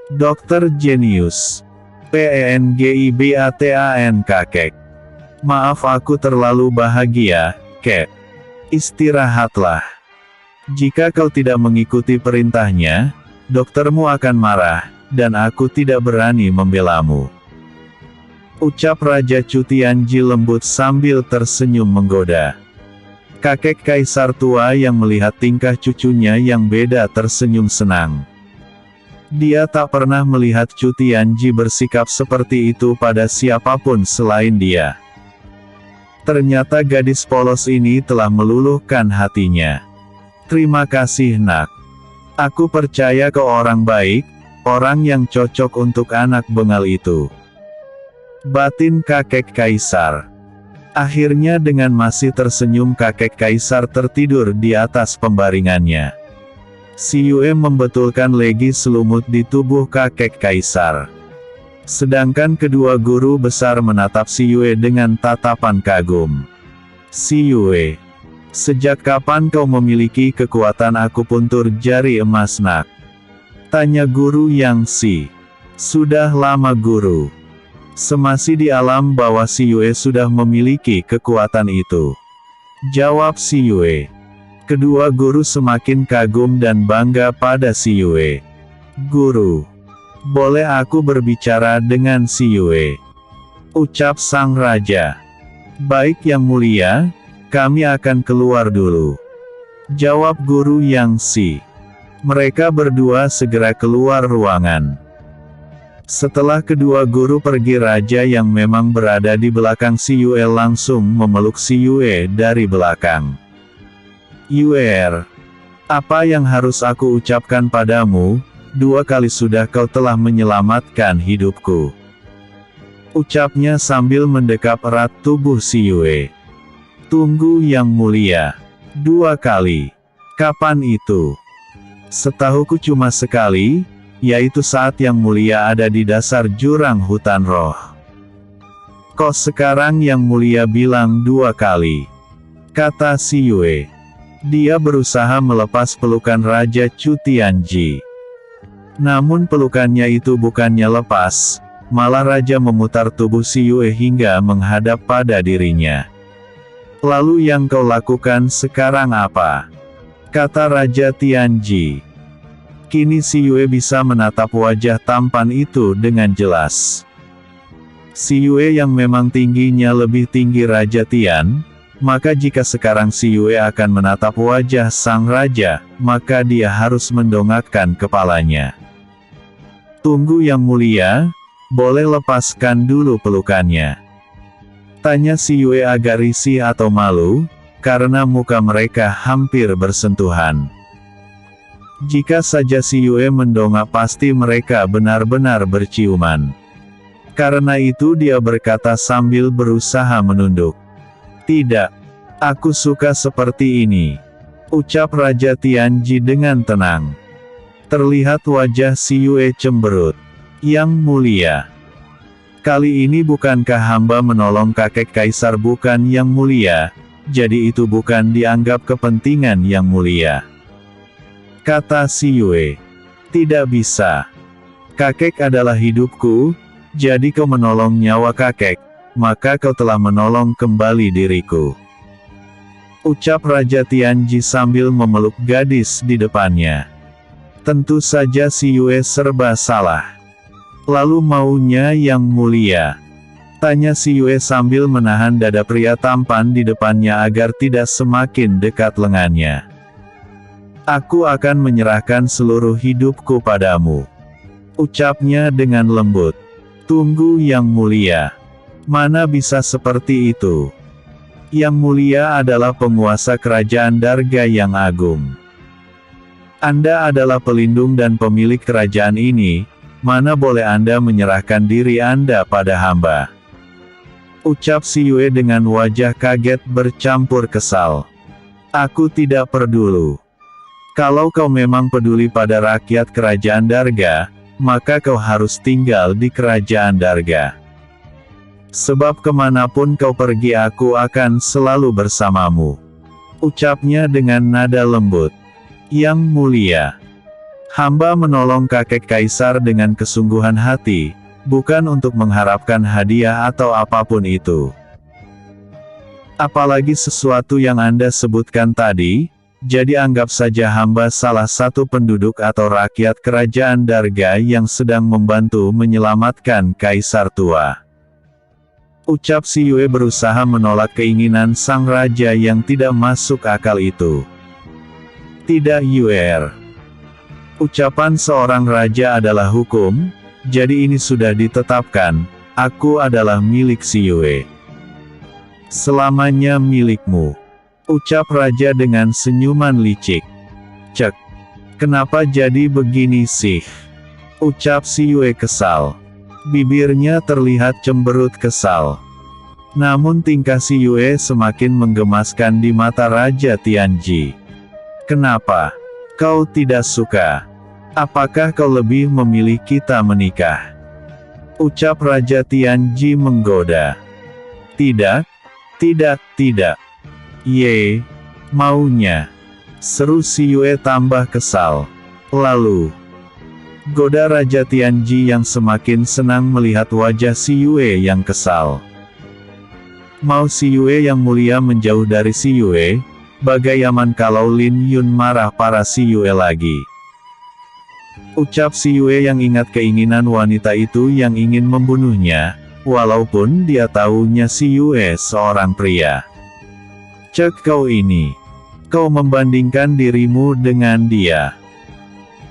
Dokter jenius. PENGIBATAN kakek. Maaf aku terlalu bahagia, Kek. Istirahatlah. Jika kau tidak mengikuti perintahnya, doktermu akan marah, dan aku tidak berani membelamu. Ucap Raja Chu Tianji lembut sambil tersenyum menggoda. Kakek kaisar tua yang melihat tingkah cucunya yang beda tersenyum senang. Dia tak pernah melihat Chu Tianji bersikap seperti itu pada siapapun selain dia. Ternyata gadis polos ini telah meluluhkan hatinya. Terima kasih nak. Aku percaya kau orang baik, orang yang cocok untuk anak bengal itu. Batin kakek kaisar. Akhirnya dengan masih tersenyum kakek kaisar tertidur di atas pembaringannya. Si Yue membetulkan legi selumut di tubuh kakek kaisar. Sedangkan kedua guru besar menatap si Yue dengan tatapan kagum. Si Yue, sejak kapan kau memiliki kekuatan akupuntur jari emas nak? Tanya guru yang si. Sudah lama guru. Semasi di alam bawah si Yue sudah memiliki kekuatan itu. Jawab si Yue. Kedua guru semakin kagum dan bangga pada si Yue. Guru, boleh aku berbicara dengan si Yue? Ucap sang raja. Baik yang mulia, kami akan keluar dulu. Jawab guru yang si. Mereka berdua segera keluar ruangan. Setelah kedua guru pergi, raja yang memang berada di belakang si Yue langsung memeluk si Yue dari belakang. Yue, apa yang harus aku ucapkan padamu? 2 kali sudah kau telah menyelamatkan hidupku. Ucapnya sambil mendekap erat tubuh si Yue. Tunggu yang mulia. 2 kali. Kapan itu? Setahuku cuma sekali, yaitu saat yang mulia ada di dasar jurang hutan roh. Kok sekarang yang mulia bilang 2 kali? Kata si Yue. Dia berusaha melepas pelukan Raja Chu Tianji. Namun pelukannya itu bukannya lepas, malah Raja memutar tubuh si Yue hingga menghadap pada dirinya. Lalu yang kau lakukan sekarang apa? Kata Raja Tianji. Kini si Yue bisa menatap wajah tampan itu dengan jelas. Si Yue yang memang tingginya lebih tinggi Raja Tian, maka jika sekarang si Yue akan menatap wajah sang raja, maka dia harus mendongakkan kepalanya. Tunggu yang mulia, boleh lepaskan dulu pelukannya. Tanya si Yue agak risih atau malu, karena muka mereka hampir bersentuhan. Jika saja si Yue mendongak pasti mereka benar-benar berciuman. Karena itu dia berkata sambil berusaha menunduk. Tidak. Aku suka seperti ini. Ucap Raja Tianji dengan tenang. Terlihat wajah si Yue cemberut. Yang mulia. Kali ini bukankah hamba menolong kakek kaisar bukan yang mulia, jadi itu bukan dianggap kepentingan yang mulia. Kata si Yue. Tidak bisa. Kakek adalah hidupku, jadi kau menolong nyawa kakek, maka kau telah menolong kembali diriku. Ucap Raja Tianji sambil memeluk gadis di depannya. Tentu saja si Yue serba salah. Lalu maunya yang mulia? Tanya si Yue sambil menahan dada pria tampan di depannya agar tidak semakin dekat lengannya. Aku akan menyerahkan seluruh hidupku padamu. Ucapnya dengan lembut. Tunggu yang mulia. Mana bisa seperti itu? Yang mulia adalah penguasa kerajaan Darga yang agung. Anda adalah pelindung dan pemilik kerajaan ini, mana boleh Anda menyerahkan diri Anda pada hamba? Ucap si Yue dengan wajah kaget bercampur kesal. Aku tidak peduli. Kalau kau memang peduli pada rakyat kerajaan Darga, maka kau harus tinggal di kerajaan Darga. Sebab kemanapun kau pergi aku akan selalu bersamamu. Ucapnya dengan nada lembut. Yang mulia. Hamba menolong kakek kaisar dengan kesungguhan hati, bukan untuk mengharapkan hadiah atau apapun itu. Apalagi sesuatu yang Anda sebutkan tadi, jadi anggap saja hamba salah satu penduduk atau rakyat kerajaan Darga yang sedang membantu menyelamatkan kaisar tua. Ucap Si Yue berusaha menolak keinginan sang raja yang tidak masuk akal itu. Tidak Yuer. Ucapan seorang raja adalah hukum, jadi ini sudah ditetapkan, aku adalah milik Si Yue. Selamanya milikmu. Ucap raja dengan senyuman licik. Cek. Kenapa jadi begini sih? Ucap Si Yue kesal. Bibirnya terlihat cemberut kesal. Namun tingkah Si Yue semakin menggemaskan di mata Raja Tianji. Kenapa? Kau tidak suka? Apakah kau lebih memilih kita menikah? Ucap Raja Tianji menggoda. Tidak, tidak. Ye, maunya. Seru Si Yue tambah kesal. Lalu, goda Raja Tianji yang semakin senang melihat wajah Si Yue yang kesal. Mau Si Yue yang mulia menjauh dari Si Yue, bagaimana kalau Lin Yun marah para Si Yue lagi? Ucap Si Yue yang ingat keinginan wanita itu yang ingin membunuhnya, walaupun dia tahunya Si Yue seorang pria. Cek kau ini. Kau membandingkan dirimu dengan dia.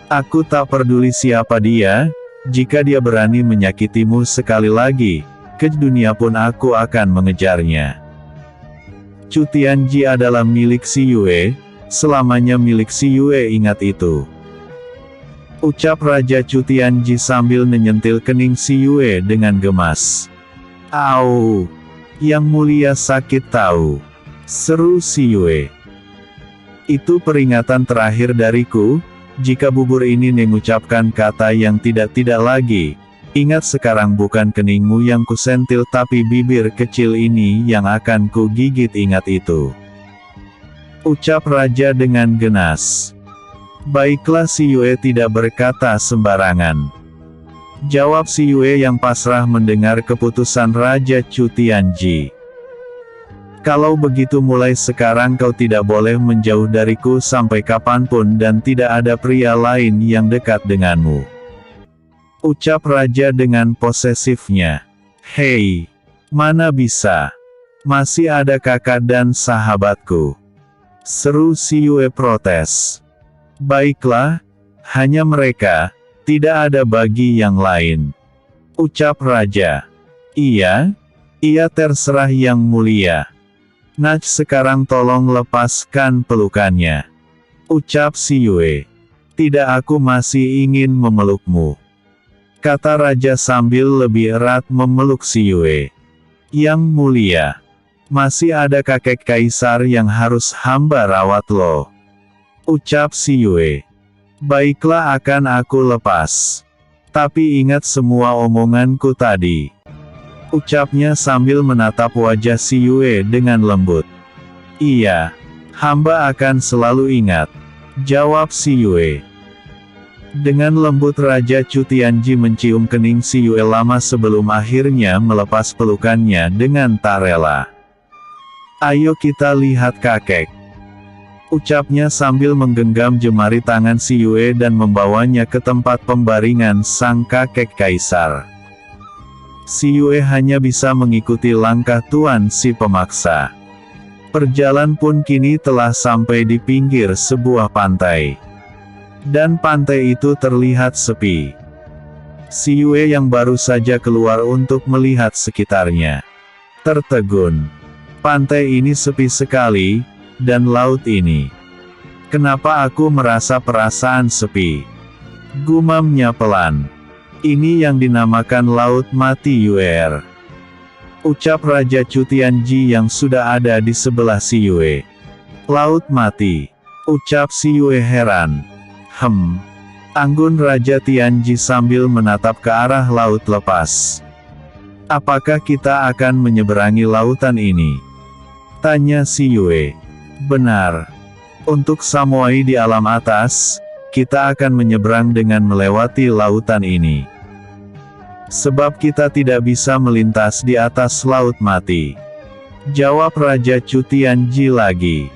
Aku tak peduli siapa dia, jika dia berani menyakitimu sekali lagi, ke dunia pun aku akan mengejarnya. Chu Tianji adalah milik Si Yue, selamanya milik Si Yue, ingat itu. Ucap Raja Chu Tianji sambil menyentil kening Si Yue dengan gemas. Au! Yang mulia sakit tahu. Seru Si Yue. Itu peringatan terakhir dariku, jika bubur ini mengucapkan kata yang tidak-tidak lagi, ingat sekarang bukan keningmu yang kusentil tapi bibir kecil ini yang akan ku gigit, ingat itu. Ucap Raja dengan genas. Baiklah, Si Yue tidak berkata sembarangan. Jawab Si Yue yang pasrah mendengar keputusan Raja Chu Tianji. Kalau begitu mulai sekarang kau tidak boleh menjauh dariku sampai kapanpun dan tidak ada pria lain yang dekat denganmu. Ucap Raja dengan posesifnya. Hei, mana bisa? Masih ada kakak dan sahabatku. Seru Si Yue protes. Baiklah, hanya mereka, tidak ada bagi yang lain. Ucap Raja. Iya terserah yang mulia. Nah sekarang tolong lepaskan pelukannya. Ucap Si Yue. Tidak, aku masih ingin memelukmu. Kata Raja sambil lebih erat memeluk Si Yue. Yang mulia. Masih ada kakek kaisar yang harus hamba rawat loh. Ucap Si Yue. Baiklah, akan aku lepas. Tapi ingat semua omonganku tadi. Ucapnya sambil menatap wajah Si Yue dengan lembut. Iya, hamba akan selalu ingat. Jawab Si Yue. Dengan lembut Raja Chu Tianji mencium kening Si Yue lama sebelum akhirnya melepas pelukannya dengan tak rela. Ayo kita lihat kakek. Ucapnya sambil menggenggam jemari tangan Si Yue dan membawanya ke tempat pembaringan sang kakek kaisar. Si Yue hanya bisa mengikuti langkah Tuan si pemaksa. Perjalanan pun kini telah sampai di pinggir sebuah pantai. Dan pantai itu terlihat sepi. Si Yue yang baru saja keluar untuk melihat sekitarnya tertegun. Pantai ini sepi sekali, dan laut ini. Kenapa aku merasa perasaan sepi? Gumamnya pelan. Ini yang dinamakan Laut Mati Yuer. Ucap Raja Chu Tianji yang sudah ada di sebelah Si Yue. Laut mati. Ucap Si Yue heran. Anggun Raja Tianji sambil menatap ke arah laut lepas. Apakah kita akan menyeberangi lautan ini? Tanya Si Yue. Benar. Untuk samurai di alam atas, kita akan menyeberang dengan melewati lautan ini. Sebab kita tidak bisa melintas di atas laut mati. Jawab Raja Chu Tianji lagi.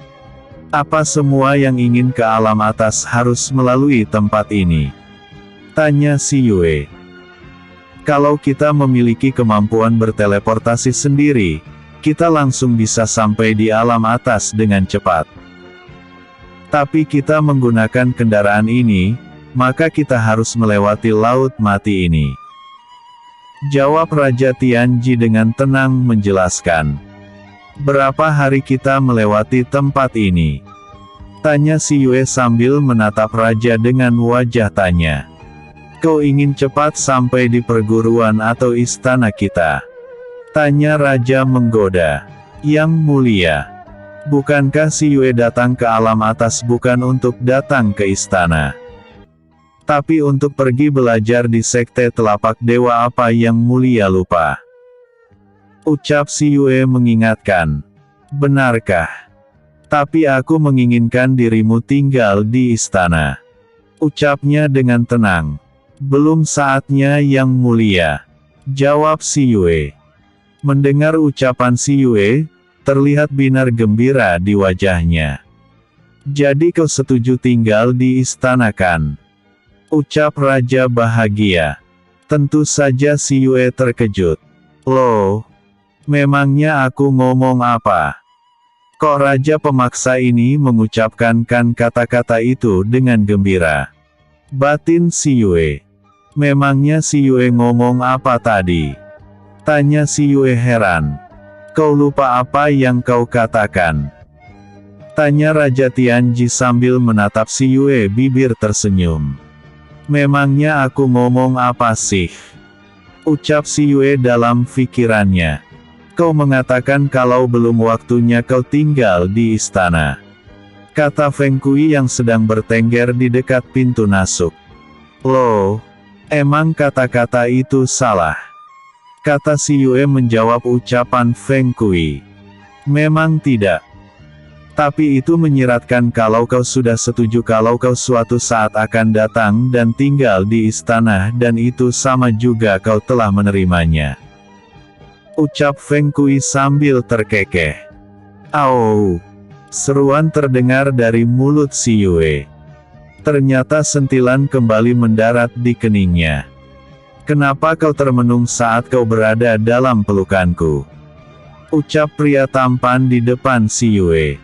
Apa semua yang ingin ke alam atas harus melalui tempat ini? Tanya si Yue. Kalau kita memiliki kemampuan berteleportasi sendiri, kita langsung bisa sampai di alam atas dengan cepat. Tapi kita menggunakan kendaraan ini, maka kita harus melewati laut mati ini. Jawab Raja Tianji dengan tenang menjelaskan. Berapa hari kita melewati tempat ini? Tanya si Yue sambil menatap Raja dengan wajah tanya. Kau ingin cepat sampai di perguruan atau istana kita? Tanya Raja menggoda. Yang mulia, bukankah si Yue datang ke alam atas bukan untuk datang ke istana? Tapi untuk pergi belajar di sekte telapak dewa, apa yang mulia lupa? Ucap si Yue mengingatkan. Benarkah? Tapi aku menginginkan dirimu tinggal di istana. Ucapnya dengan tenang. Belum saatnya yang mulia. Jawab si Yue. Mendengar ucapan si Yue, terlihat binar gembira di wajahnya. Jadi kau setuju tinggal di istana kan? Ucap Raja bahagia. Tentu saja si Yue terkejut. Loh, memangnya aku ngomong apa? Kok Raja pemaksa ini mengucapkan kata-kata itu dengan gembira? Batin si Yue. Memangnya si Yue ngomong apa tadi? Tanya si Yue heran. Kau lupa apa yang kau katakan? Tanya Raja Tianji sambil menatap si Yue, bibir tersenyum. Memangnya aku ngomong apa sih? Ucap si Yue dalam pikirannya. Kau mengatakan kalau belum waktunya kau tinggal di istana. Kata Feng Kui yang sedang bertengger di dekat pintu masuk. Loh, emang kata-kata itu salah? Kata si Yue menjawab ucapan Feng Kui. Memang tidak. Tapi itu menyiratkan kalau kau sudah setuju kalau kau suatu saat akan datang dan tinggal di istana, dan itu sama juga kau telah menerimanya. Ucap Feng Kui sambil terkekeh. Au! Seruan terdengar dari mulut si Yue. Ternyata sentilan kembali mendarat di keningnya. Kenapa kau termenung saat kau berada dalam pelukanku? Ucap pria tampan di depan si Yue.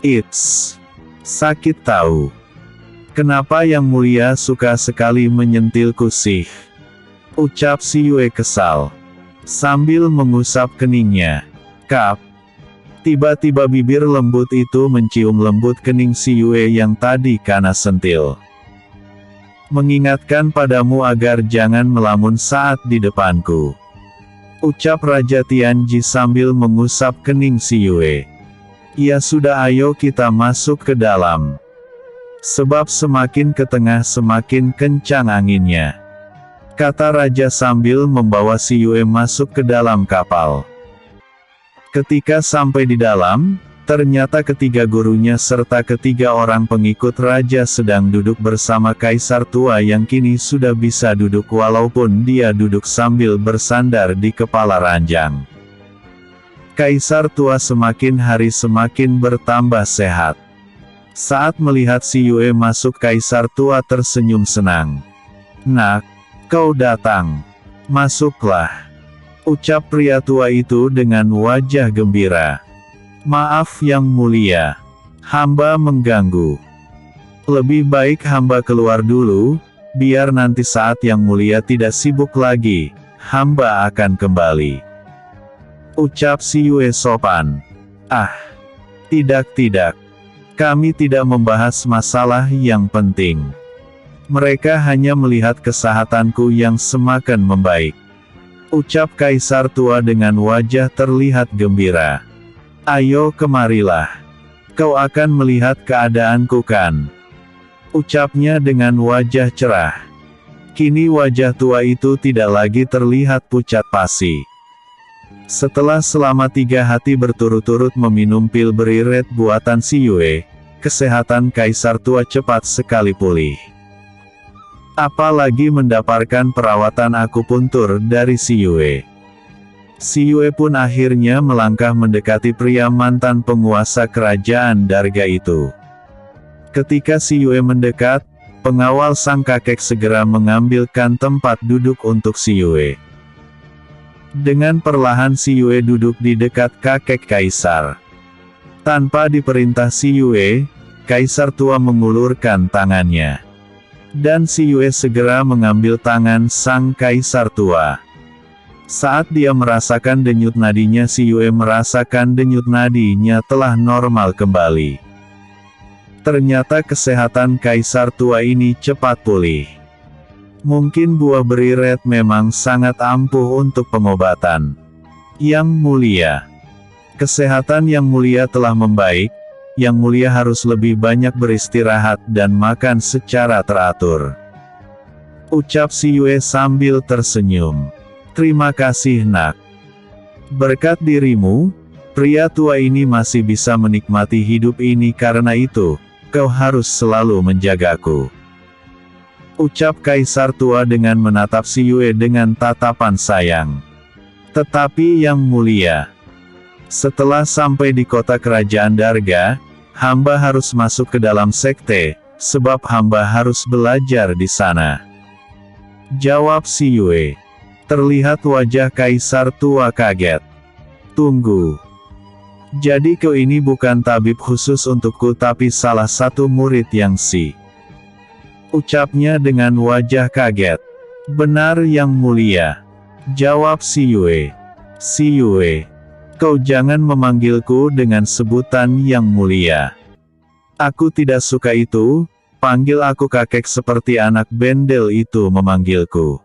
It's sakit tahu. Kenapa yang mulia suka sekali menyentilku sih? Ucap si Yue kesal. Sambil mengusap keningnya. Kap. Tiba-tiba bibir lembut itu mencium lembut kening si Yue yang tadi kena sentil. Mengingatkan padamu agar jangan melamun saat di depanku. Ucap Raja Tianji sambil mengusap kening si Yue. Ya sudah, ayo kita masuk ke dalam. Sebab semakin ke tengah semakin kencang anginnya. Kata Raja sambil membawa si Yue masuk ke dalam kapal. Ketika sampai di dalam, ternyata ketiga gurunya serta ketiga orang pengikut Raja sedang duduk bersama Kaisar tua yang kini sudah bisa duduk walaupun dia duduk sambil bersandar di kepala ranjang. Kaisar tua semakin hari semakin bertambah sehat. Saat melihat si Yue masuk, Kaisar tua tersenyum senang. Nak, kau datang. Masuklah. Ucap pria tua itu dengan wajah gembira. Maaf yang mulia. Hamba mengganggu. Lebih baik hamba keluar dulu, biar nanti saat yang mulia tidak sibuk lagi, hamba akan kembali. Ucap si Yue sopan. Ah, tidak. Kami tidak membahas masalah yang penting. Mereka hanya melihat kesehatanku yang semakin membaik. Ucap Kaisar tua dengan wajah terlihat gembira. Ayo kemarilah. Kau akan melihat keadaanku kan? Ucapnya dengan wajah cerah. Kini wajah tua itu tidak lagi terlihat pucat pasi. Setelah selama 3 hari berturut-turut meminum pil beriret buatan si Yue, kesehatan Kaisar tua cepat sekali pulih. Apalagi mendapatkan perawatan akupuntur dari si Yue. Si Yue pun akhirnya melangkah mendekati pria mantan penguasa kerajaan Darga itu. Ketika si Yue mendekat, pengawal sang kakek segera mengambilkan tempat duduk untuk si Yue. Dengan perlahan si Yue duduk di dekat kakek kaisar. Tanpa diperintah si Yue, kaisar tua mengulurkan tangannya. Dan si Yue segera mengambil tangan sang kaisar tua. Saat dia merasakan denyut nadinya, si Yue merasakan denyut nadinya telah normal kembali. Ternyata kesehatan kaisar tua ini cepat pulih. Mungkin buah beriret memang sangat ampuh untuk pengobatan. Yang mulia. Kesehatan yang mulia telah membaik. Yang mulia harus lebih banyak beristirahat dan makan secara teratur. Ucap si Yue sambil tersenyum. Terima kasih nak. Berkat dirimu, pria tua ini masih bisa menikmati hidup ini, karena itu, kau harus selalu menjagaku. Ucap kaisar tua dengan menatap si Yue dengan tatapan sayang. Tetapi yang mulia, setelah sampai di kota kerajaan Darga, hamba harus masuk ke dalam sekte, sebab hamba harus belajar di sana. Jawab si Yue. Terlihat wajah kaisar tua kaget. Tunggu. Jadi kau ini bukan tabib khusus untukku, tapi salah satu murid yang si. Ucapnya dengan wajah kaget. Benar yang mulia. Jawab si Yue. Si Yue. Kau jangan memanggilku dengan sebutan yang mulia. Aku tidak suka itu, panggil aku kakek seperti anak bendel itu memanggilku.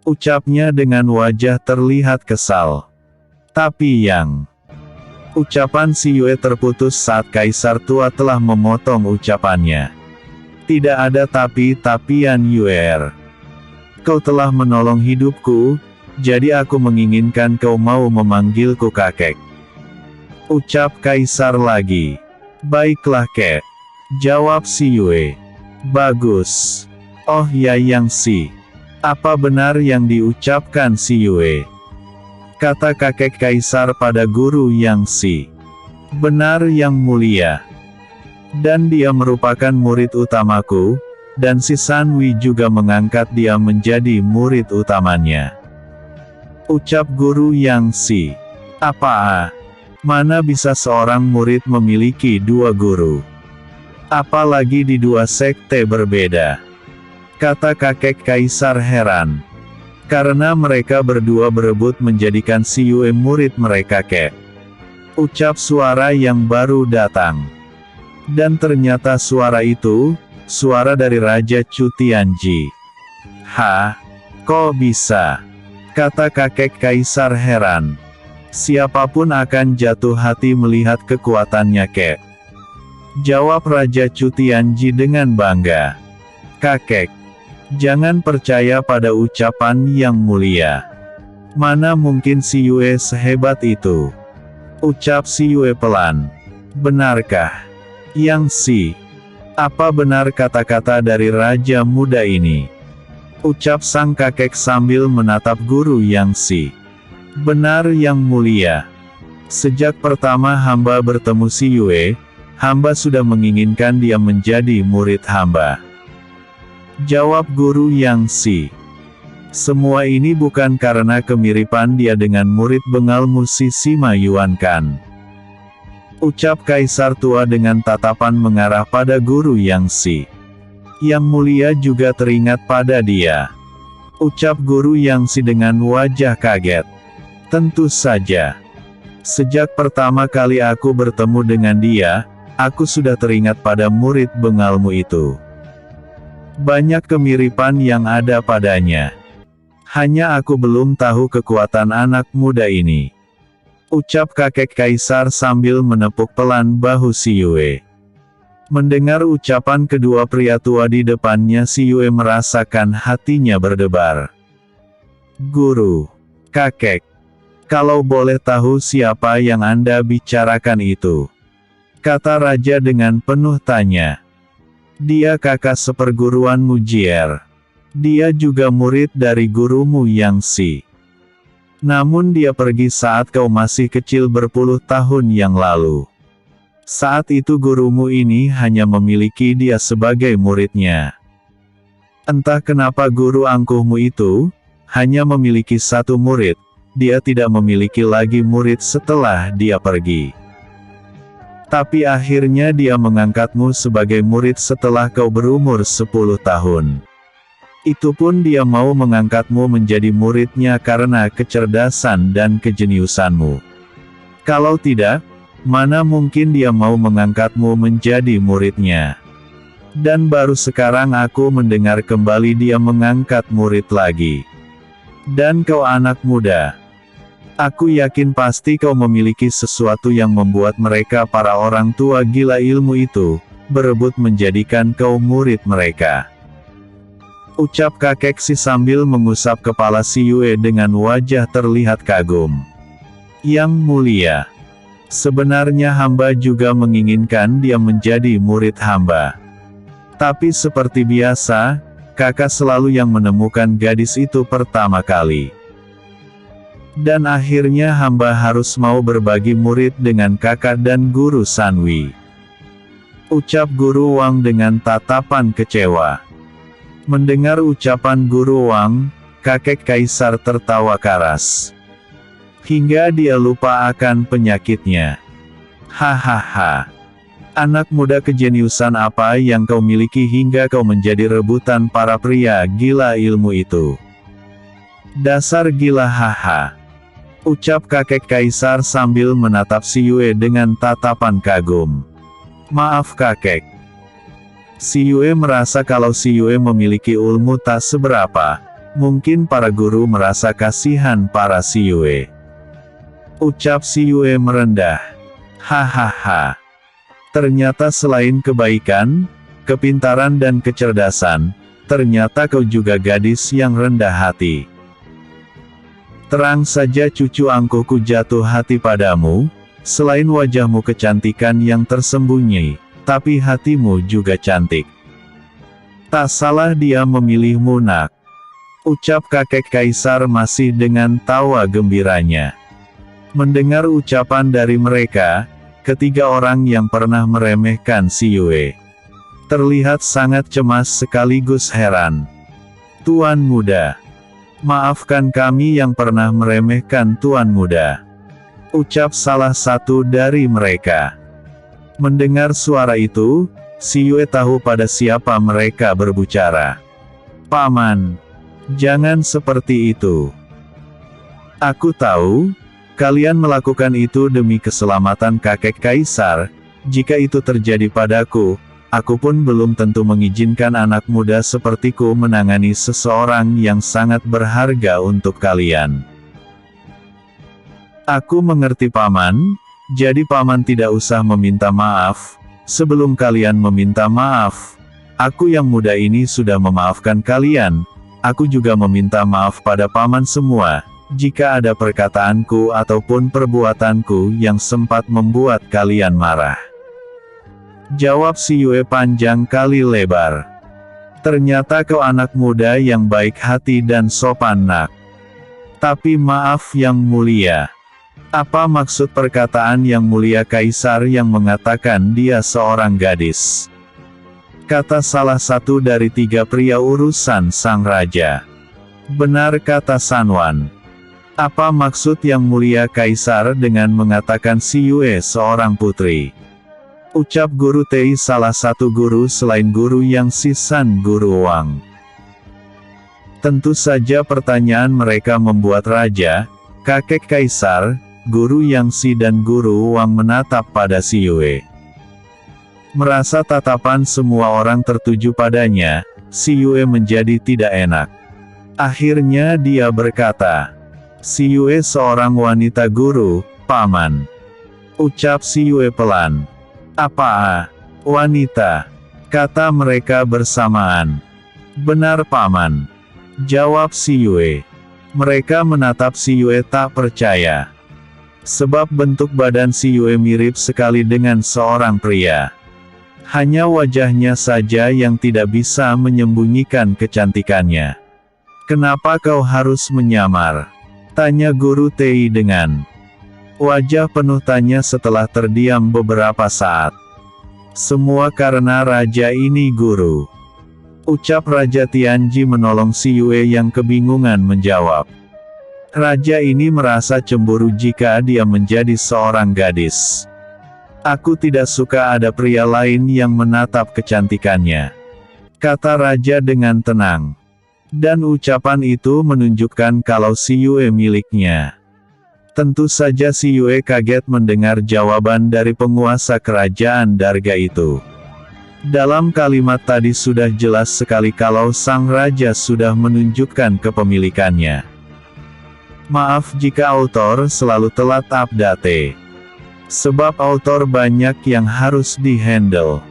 Ucapnya dengan wajah terlihat kesal. Tapi yang... Ucapan si Yue terputus saat kaisar tua telah memotong ucapannya. Tidak ada tapi-tapian Yue. Kau telah menolong hidupku, jadi aku menginginkan kau mau memanggilku kakek. Ucap kaisar lagi. Baiklah kek. Jawab si Yue. Bagus. Oh ya yang si. Apa benar yang diucapkan si Yue? Kata kakek kaisar pada guru yang si. Benar yang mulia. Dan dia merupakan murid utamaku, dan si Sanwi juga mengangkat dia menjadi murid utamanya. Ucap guru yang si. Apa? Mana bisa seorang murid memiliki dua guru? Apalagi di dua sekte berbeda. Kata kakek kaisar heran. Karena mereka berdua berebut menjadikan si Yue murid mereka kek. Ucap suara yang baru datang. Dan ternyata suara itu, suara dari Raja Chu Tianji. Hah? Kok bisa? Kata kakek kaisar heran. Siapapun akan jatuh hati melihat kekuatannya kek. Jawab Raja Chu Tianji dengan bangga. Kakek. Jangan percaya pada ucapan yang mulia. Mana mungkin si Yue sehebat itu? Ucap si Yue pelan. Benarkah? Yang si. Apa benar kata-kata dari raja muda ini? Ucap sang kakek sambil menatap guru yang si. Benar yang mulia. Sejak pertama hamba bertemu si Yue, hamba sudah menginginkan dia menjadi murid hamba. Jawab guru yang si. Semua ini bukan karena kemiripan dia dengan murid bengalmu si Sima Yuan kan? Ucap kaisar tua dengan tatapan mengarah pada guru yang si. Yang mulia juga teringat pada dia. Ucap guru yang si dengan wajah kaget. Tentu saja. Sejak pertama kali aku bertemu dengan dia, aku sudah teringat pada murid bengalmu itu. Banyak kemiripan yang ada padanya. Hanya aku belum tahu kekuatan anak muda ini. Ucap kakek kaisar sambil menepuk pelan bahu si Yue. Mendengar ucapan kedua pria tua di depannya, si Yue merasakan hatinya berdebar. Guru. Kakek. Kalau boleh tahu siapa yang Anda bicarakan itu? Kata raja dengan penuh tanya. Dia kakak seperguruanmu Jier. Dia juga murid dari gurumu Yang Si. Namun dia pergi saat kau masih kecil berpuluh tahun yang lalu. Saat itu gurumu ini hanya memiliki dia sebagai muridnya. Entah kenapa guru angkuhmu itu hanya memiliki satu murid, dia tidak memiliki lagi murid setelah dia pergi. Tapi akhirnya dia mengangkatmu sebagai murid setelah kau berumur 10 tahun. Itu pun dia mau mengangkatmu menjadi muridnya karena kecerdasan dan kejeniusanmu. Kalau tidak, mana mungkin dia mau mengangkatmu menjadi muridnya. Dan baru sekarang aku mendengar kembali dia mengangkat murid lagi. Dan kau anak muda. Aku yakin pasti kau memiliki sesuatu yang membuat mereka para orang tua gila ilmu itu, berebut menjadikan kau murid mereka. Ucap kakek Si sambil mengusap kepala si Yue dengan wajah terlihat kagum. Yang mulia. Sebenarnya hamba juga menginginkan dia menjadi murid hamba. Tapi seperti biasa, kakak selalu yang menemukan gadis itu pertama kali. Dan akhirnya hamba harus mau berbagi murid dengan kakak dan guru Sanwi. Ucap Guru Wang dengan tatapan kecewa. Mendengar ucapan Guru Wang, kakek kaisar tertawa keras. Hingga dia lupa akan penyakitnya. Hahaha. Anak muda, kejeniusan apa yang kau miliki hingga kau menjadi rebutan para pria gila ilmu itu? Dasar gila, haha. Ucap kakek kaisar sambil menatap si Yue dengan tatapan kagum. Maaf kakek. Si Yue merasa kalau si Yue memiliki ilmu tak seberapa. Mungkin para guru merasa kasihan para si Yue. Ucap si Yue merendah. Hahaha. Ternyata selain kebaikan, kepintaran dan kecerdasan, ternyata kau juga gadis yang rendah hati. Terang saja cucu angkuhku jatuh hati padamu, selain wajahmu kecantikan yang tersembunyi, tapi hatimu juga cantik. Tak salah dia memilihmu nak. Ucap kakek kaisar masih dengan tawa gembiranya. Mendengar ucapan dari mereka, ketiga orang yang pernah meremehkan si Yue terlihat sangat cemas sekaligus heran. Tuan muda. Maafkan kami yang pernah meremehkan Tuan muda. Ucap salah satu dari mereka. Mendengar suara itu, si Yue tahu pada siapa mereka berbicara. Paman. Jangan seperti itu. Aku tahu, kalian melakukan itu demi keselamatan kakek kaisar. Jika itu terjadi padaku, aku pun belum tentu mengizinkan anak muda sepertiku menangani seseorang yang sangat berharga untuk kalian. Aku mengerti paman, jadi paman tidak usah meminta maaf. Sebelum kalian meminta maaf, aku yang muda ini sudah memaafkan kalian. Aku juga meminta maaf pada paman semua, jika ada perkataanku ataupun perbuatanku yang sempat membuat kalian marah. Jawab si Yue panjang kali lebar. Ternyata kau anak muda yang baik hati dan sopan nak. Tapi maaf yang mulia. Apa maksud perkataan yang mulia kaisar yang mengatakan dia seorang gadis? Kata salah satu dari tiga pria urusan sang raja. Benar kata Sanwan. Apa maksud yang mulia kaisar dengan mengatakan si Yue seorang putri? Ucap Guru Tei, salah satu guru selain guru Yang Si San Guru Wang. Tentu saja pertanyaan mereka membuat raja, kakek kaisar, Guru Yang Si dan Guru Wang menatap pada si Yue. Merasa tatapan semua orang tertuju padanya, si Yue menjadi tidak enak. Akhirnya dia berkata, si Yue seorang wanita guru, paman. Ucap si Yue pelan. Apa? Wanita? Kata mereka bersamaan. Benar paman. Jawab si Yue. Mereka menatap si Yue tak percaya. Sebab bentuk badan si Yue mirip sekali dengan seorang pria. Hanya wajahnya saja yang tidak bisa menyembunyikan kecantikannya. "Kenapa kau harus menyamar?" tanya Guru Tei dengan wajah penuh tanya setelah terdiam beberapa saat. "Semua karena raja ini Guru," ucap Raja Tianji menolong Si Yue yang kebingungan menjawab. "Raja ini merasa cemburu jika dia menjadi seorang gadis. Aku tidak suka ada pria lain yang menatap kecantikannya," kata raja dengan tenang. Dan ucapan itu menunjukkan kalau Si Yue miliknya. Tentu saja Si Yue kaget mendengar jawaban dari penguasa kerajaan Darga itu. Dalam kalimat tadi sudah jelas sekali kalau sang raja sudah menunjukkan kepemilikannya. Maaf jika autor selalu telat update. Sebab autor banyak yang harus di-handle.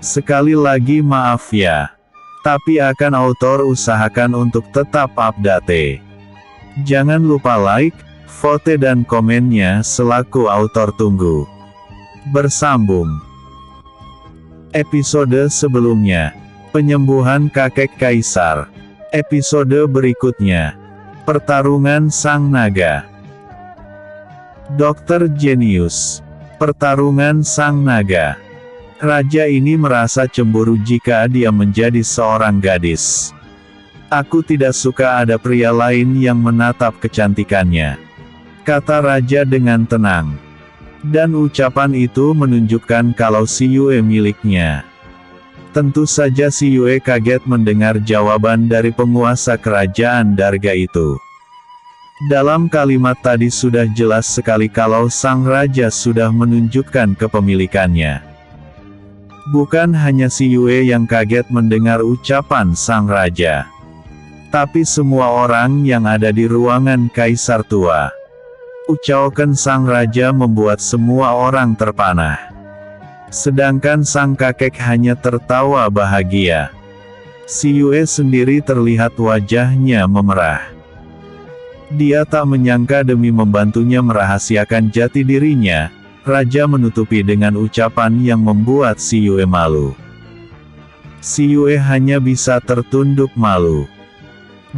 Sekali lagi maaf ya. Tapi akan autor usahakan untuk tetap update. Jangan lupa like, vote dan komennya selaku autor tunggu. Bersambung. Episode sebelumnya, penyembuhan kakek kaisar. Episode berikutnya, pertarungan sang naga. Dokter Jenius. Pertarungan sang naga. Raja ini merasa cemburu jika dia menjadi seorang gadis. "Aku tidak suka ada pria lain yang menatap kecantikannya," kata raja dengan tenang. Dan ucapan itu menunjukkan kalau Si Yue miliknya. Tentu saja Si Yue kaget mendengar jawaban dari penguasa kerajaan Darga itu. Dalam kalimat tadi sudah jelas sekali kalau sang raja sudah menunjukkan kepemilikannya. Bukan hanya Si Yue yang kaget mendengar ucapan sang raja. Tapi semua orang yang ada di ruangan kaisar tua. Ucapan sang raja membuat semua orang terpanah. Sedangkan sang kakek hanya tertawa bahagia. Si Yue sendiri terlihat wajahnya memerah. Dia tak menyangka demi membantunya merahasiakan jati dirinya, raja menutupi dengan ucapan yang membuat Si Yue malu. Si Yue hanya bisa tertunduk malu.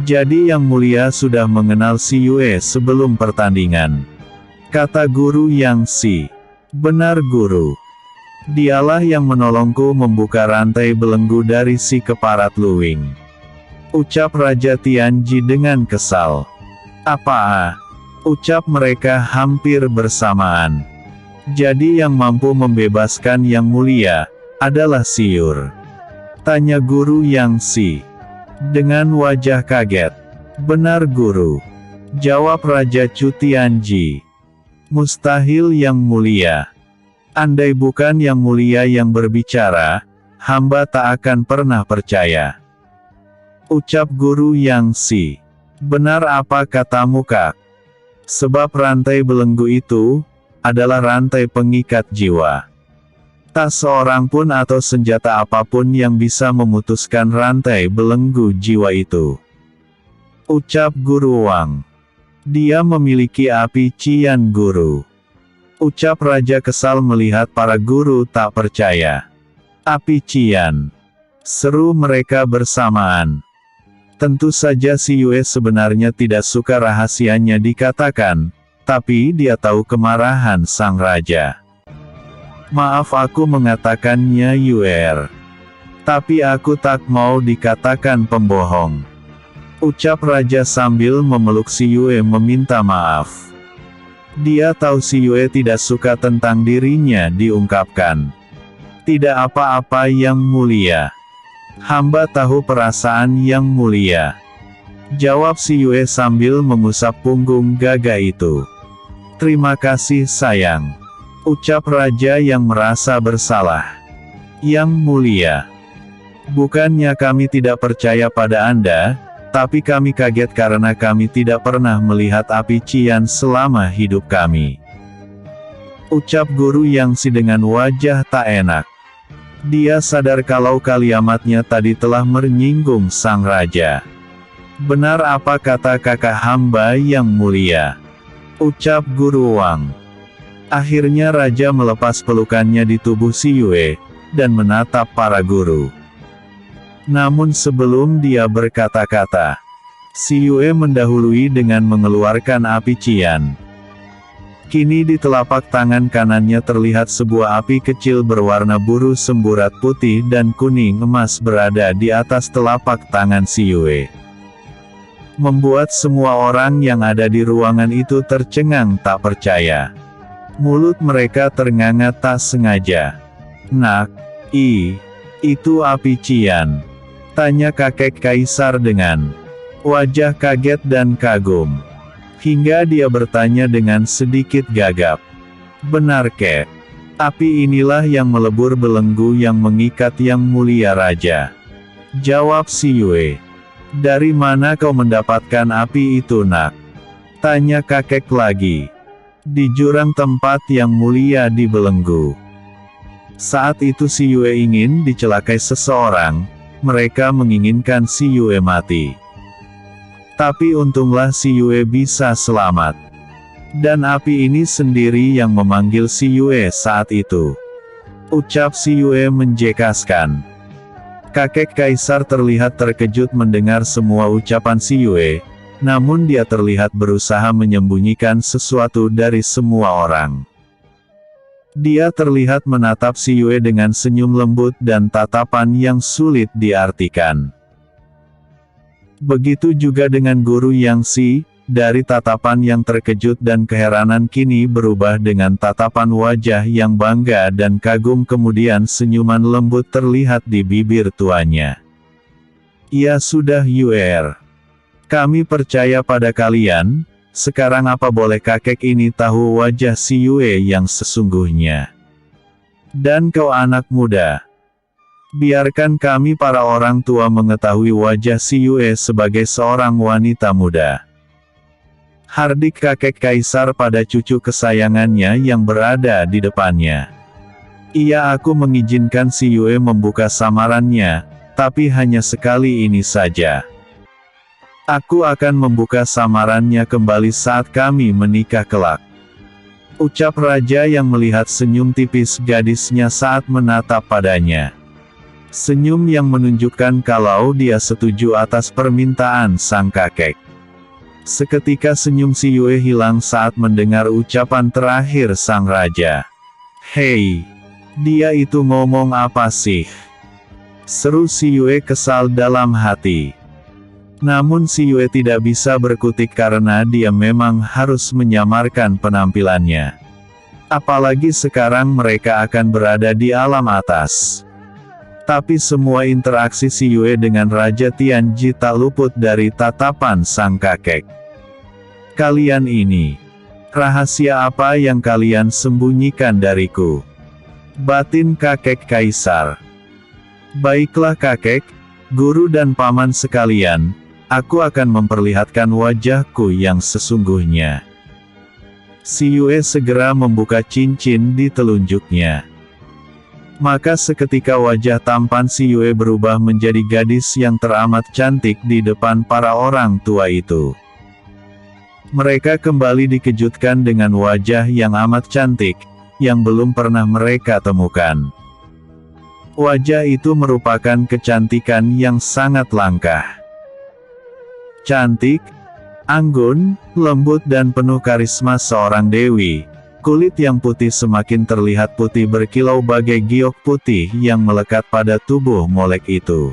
Jadi Yang Mulia sudah mengenal Si Yue sebelum pertandingan. Kata Guru Yang Si. "Benar Guru. Dialah yang menolongku membuka rantai belenggu dari si keparat Luwing," ucap Raja Tianji dengan kesal. "Apa?" ucap mereka hampir bersamaan. "Jadi yang mampu membebaskan Yang Mulia, adalah Siur?" tanya Guru Yang Si. Dengan wajah kaget. "Benar Guru," jawab Raja Chu Tianji. "Mustahil Yang Mulia. Andai bukan Yang Mulia yang berbicara, hamba tak akan pernah percaya," ucap Guru Yang Si. "Benar apa katamu Kak? Sebab rantai belenggu itu adalah rantai pengikat jiwa. Tak seorang pun atau senjata apapun yang bisa memutuskan rantai belenggu jiwa itu," ucap Guru Wang. "Dia memiliki api Cian Guru," ucap Raja kesal melihat para guru tak percaya. "Api Cian," seru mereka bersamaan. Tentu saja Si Yue sebenarnya tidak suka rahasianya dikatakan, tapi dia tahu kemarahan sang raja. "Maaf aku mengatakannya Yue, tapi aku tak mau dikatakan pembohong," ucap raja sambil memeluk Si Yue meminta maaf. Dia tahu Si Yue tidak suka tentang dirinya diungkapkan. "Tidak apa-apa Yang Mulia. Hamba tahu perasaan Yang Mulia," jawab Si Yue sambil mengusap punggung gagah itu. "Terima kasih sayang," ucap raja yang merasa bersalah. "Yang Mulia, bukannya kami tidak percaya pada Anda, tapi kami kaget karena kami tidak pernah melihat api Cian selama hidup kami," ucap Guru Yang Si dengan wajah tak enak. Dia sadar kalau kalimatnya tadi telah menyinggung sang raja. "Benar apa kata kakak hamba Yang Mulia," ucap Guru Wang. Akhirnya raja melepas pelukannya di tubuh Si Yue, dan menatap para guru. Namun sebelum dia berkata-kata, Si Yue mendahului dengan mengeluarkan api cian. Kini di telapak tangan kanannya terlihat sebuah api kecil berwarna biru semburat putih dan kuning emas berada di atas telapak tangan si Yue. Membuat semua orang yang ada di ruangan itu tercengang tak percaya. Mulut mereka ternganga tak sengaja. Nak, itu api cian? Tanya kakek kaisar dengan wajah kaget dan kagum. Hingga dia bertanya dengan sedikit gagap. Benar kek? Api inilah yang melebur belenggu yang mengikat yang mulia raja. Jawab si Yue. Dari mana kau mendapatkan api itu nak? Tanya kakek lagi. Di jurang tempat yang mulia di belenggu. Saat itu si Yue ingin dicelakai seseorang. Mereka menginginkan si Yue mati. Tapi untunglah si Yue bisa selamat. Dan api ini sendiri yang memanggil si Yue saat itu. Ucap si Yue menjekaskan. Kakek kaisar terlihat terkejut mendengar semua ucapan si Yue, namun dia terlihat berusaha menyembunyikan sesuatu dari semua orang. Dia terlihat menatap si Yue dengan senyum lembut dan tatapan yang sulit diartikan. Begitu juga dengan guru Yang Si, dari tatapan yang terkejut dan keheranan kini berubah dengan tatapan wajah yang bangga dan kagum, kemudian senyuman lembut terlihat di bibir tuanya. Ya sudah Yue, kami percaya pada kalian. Sekarang apa boleh kakek ini tahu wajah si Yue yang sesungguhnya? Dan kau anak muda, biarkan kami para orang tua mengetahui wajah si Yue sebagai seorang wanita muda. Hardik kakek kaisar pada cucu kesayangannya yang berada di depannya. Iya, aku mengizinkan si Yue membuka samarannya, tapi hanya sekali ini saja. Aku akan membuka samarannya kembali saat kami menikah kelak. Ucap raja yang melihat senyum tipis gadisnya saat menatap padanya. Senyum yang menunjukkan kalau dia setuju atas permintaan sang kakek. Seketika senyum si Yue hilang saat mendengar ucapan terakhir sang raja. Hei, dia itu ngomong apa sih? Seru si Yue kesal dalam hati. Namun si Yue tidak bisa berkutik karena dia memang harus menyamarkan penampilannya. Apalagi sekarang mereka akan berada di alam atas. Tapi semua interaksi si Yue dengan Raja Tianji tak luput dari tatapan sang kakek. Kalian ini, rahasia apa yang kalian sembunyikan dariku? Batin kakek kaisar. Baiklah kakek, guru dan paman sekalian. Aku akan memperlihatkan wajahku yang sesungguhnya. Si Yue segera membuka cincin di telunjuknya. Maka seketika wajah tampan si Yue berubah menjadi gadis yang teramat cantik di depan para orang tua itu. Mereka kembali dikejutkan dengan wajah yang amat cantik, yang belum pernah mereka temukan. Wajah itu merupakan kecantikan yang sangat langka. Cantik, anggun, lembut dan penuh karisma seorang dewi. Kulit yang putih semakin terlihat putih berkilau bagai giok putih yang melekat pada tubuh molek itu.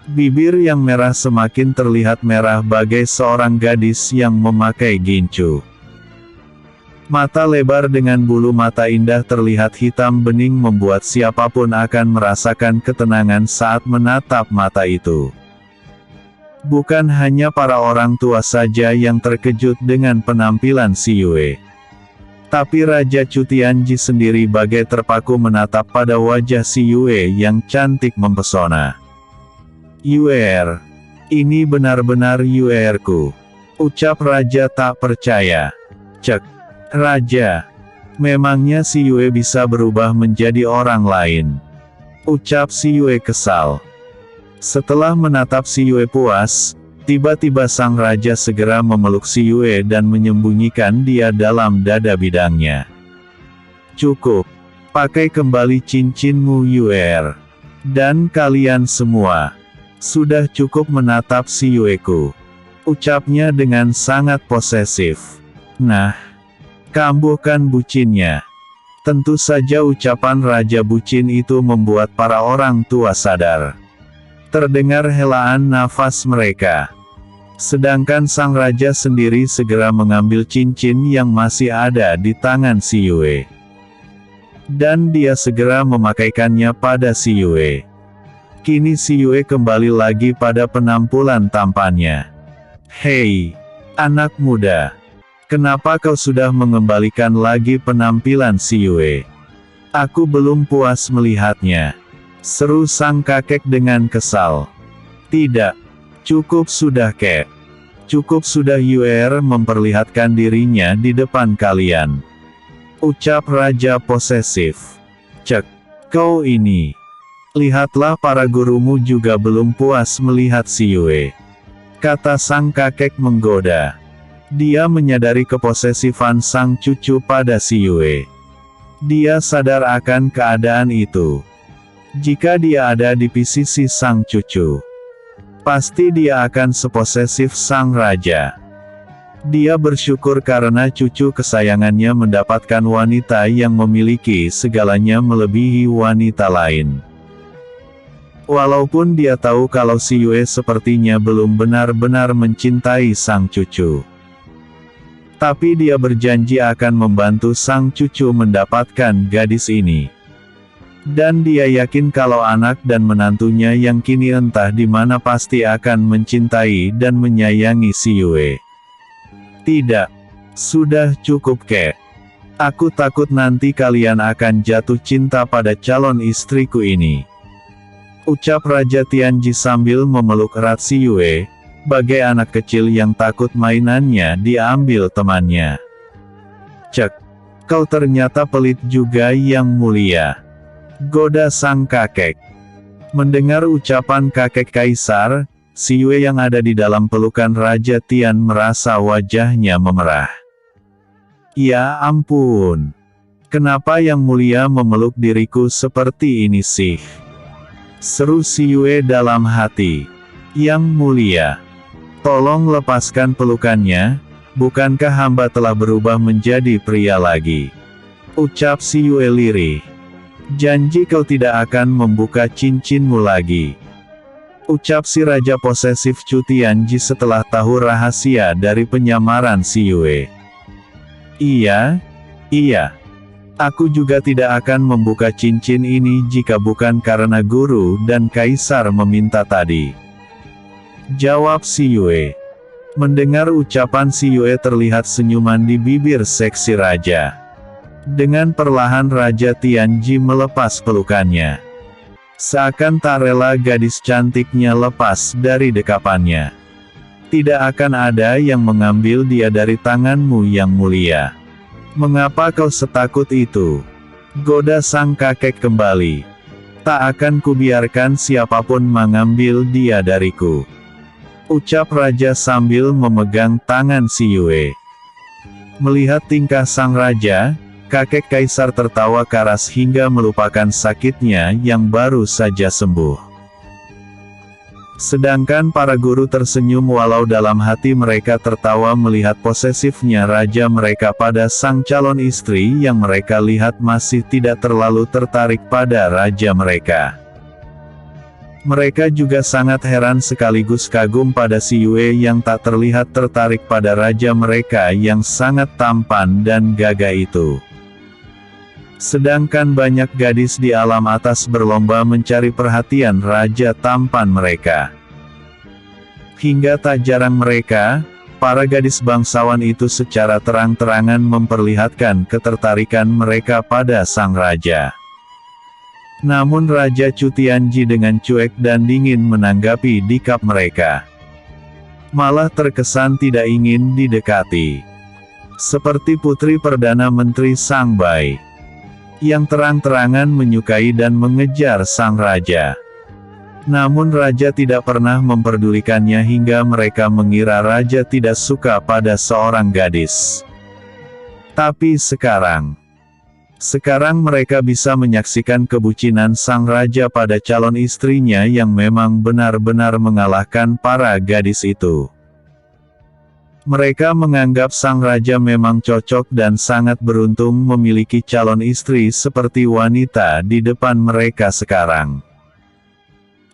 Bibir yang merah semakin terlihat merah bagai seorang gadis yang memakai gincu. Mata lebar dengan bulu mata indah terlihat hitam bening membuat siapapun akan merasakan ketenangan saat menatap mata itu. Bukan hanya para orang tua saja yang terkejut dengan penampilan si Yue. Tapi Raja Chu Tianji sendiri bagai terpaku menatap pada wajah si Yue yang cantik mempesona. Yue, ini benar-benar Yue-ku. Ucap Raja tak percaya. Cek, Raja, memangnya si Yue bisa berubah menjadi orang lain? Ucap si Yue kesal. Setelah menatap si Yue puas, tiba-tiba sang raja segera memeluk si Yue dan menyembunyikan dia dalam dada bidangnya. Cukup. Pakai kembali cincinmu Yue. Dan kalian semua. Sudah cukup menatap si Yueku. Ucapnya dengan sangat posesif. Nah, kambuhkan bucinnya. Tentu saja ucapan Raja Bucin itu membuat para orang tua sadar. Terdengar helaan nafas mereka. Sedangkan sang raja sendiri segera mengambil cincin yang masih ada di tangan si Yue. Dan dia segera memakaikannya pada si Yue. Kini si Yue kembali lagi pada penampilan tampannya. Hei, anak muda. Kenapa kau sudah mengembalikan lagi penampilan si Yue? Aku belum puas melihatnya. Seru sang kakek dengan kesal. Tidak. Cukup sudah kek. Cukup sudah Yue memperlihatkan dirinya di depan kalian. Ucap raja posesif. Cek. Kau ini. Lihatlah para gurumu juga belum puas melihat si Yue. Kata sang kakek menggoda. Dia menyadari keposesifan sang cucu pada si Yue. Dia sadar akan keadaan itu. Jika dia ada di posisi sang cucu, pasti dia akan seposesif sang raja. Dia bersyukur karena cucu kesayangannya mendapatkan wanita yang memiliki segalanya melebihi wanita lain. Walaupun dia tahu kalau si Yue sepertinya belum benar-benar mencintai sang cucu. Tapi dia berjanji akan membantu sang cucu mendapatkan gadis ini. Dan dia yakin kalau anak dan menantunya yang kini entah di mana pasti akan mencintai dan menyayangi si Yue. Tidak. Sudah cukup kek. Aku takut nanti kalian akan jatuh cinta pada calon istriku ini. Ucap Raja Tianji sambil memeluk erat si Yue, bagai anak kecil yang takut mainannya diambil temannya. Cek. Kau ternyata pelit juga yang mulia. Goda sang kakek. Mendengar ucapan kakek kaisar, si Yue yang ada di dalam pelukan Raja Tian merasa wajahnya memerah. Ya ampun. Kenapa yang mulia memeluk diriku seperti ini sih? Seru si Yue dalam hati. Yang mulia. Tolong lepaskan pelukannya, bukankah hamba telah berubah menjadi pria lagi? Ucap si Yue lirih. Janji kau tidak akan membuka cincinmu lagi. Ucap si raja posesif Chu Tianji setelah tahu rahasia dari penyamaran si Yue. Iya. Aku juga tidak akan membuka cincin ini jika bukan karena guru dan kaisar meminta tadi. Jawab si Yue. Mendengar ucapan si Yue terlihat senyuman di bibir seksi raja. Dengan perlahan Raja Tianji melepas pelukannya. Seakan tak rela gadis cantiknya lepas dari dekapannya. Tidak akan ada yang mengambil dia dari tanganmu yang mulia. Mengapa kau setakut itu? Goda sang kakek kembali. Tak akan kubiarkan siapapun mengambil dia dariku. Ucap raja sambil memegang tangan si Yue. Melihat tingkah sang raja, kakek kaisar tertawa keras hingga melupakan sakitnya yang baru saja sembuh. Sedangkan para guru tersenyum walau dalam hati mereka tertawa melihat posesifnya raja mereka pada sang calon istri yang mereka lihat masih tidak terlalu tertarik pada raja mereka. Mereka juga sangat heran sekaligus kagum pada si Yue yang tak terlihat tertarik pada raja mereka yang sangat tampan dan gagah itu. Sedangkan banyak gadis di alam atas berlomba mencari perhatian raja tampan mereka. Hingga tak jarang mereka, para gadis bangsawan itu secara terang-terangan memperlihatkan ketertarikan mereka pada sang raja. Namun Raja Chu Tianji dengan cuek dan dingin menanggapi dikap mereka. Malah terkesan tidak ingin didekati. Seperti putri Perdana Menteri Sang Bai, yang terang-terangan menyukai dan mengejar sang raja. Namun raja tidak pernah memperdulikannya hingga mereka mengira raja tidak suka pada seorang gadis. Tapi sekarang, Sekarang mereka bisa menyaksikan kebucinan sang raja pada calon istrinya yang memang benar-benar mengalahkan para gadis itu. Mereka menganggap sang raja memang cocok dan sangat beruntung memiliki calon istri seperti wanita di depan mereka sekarang.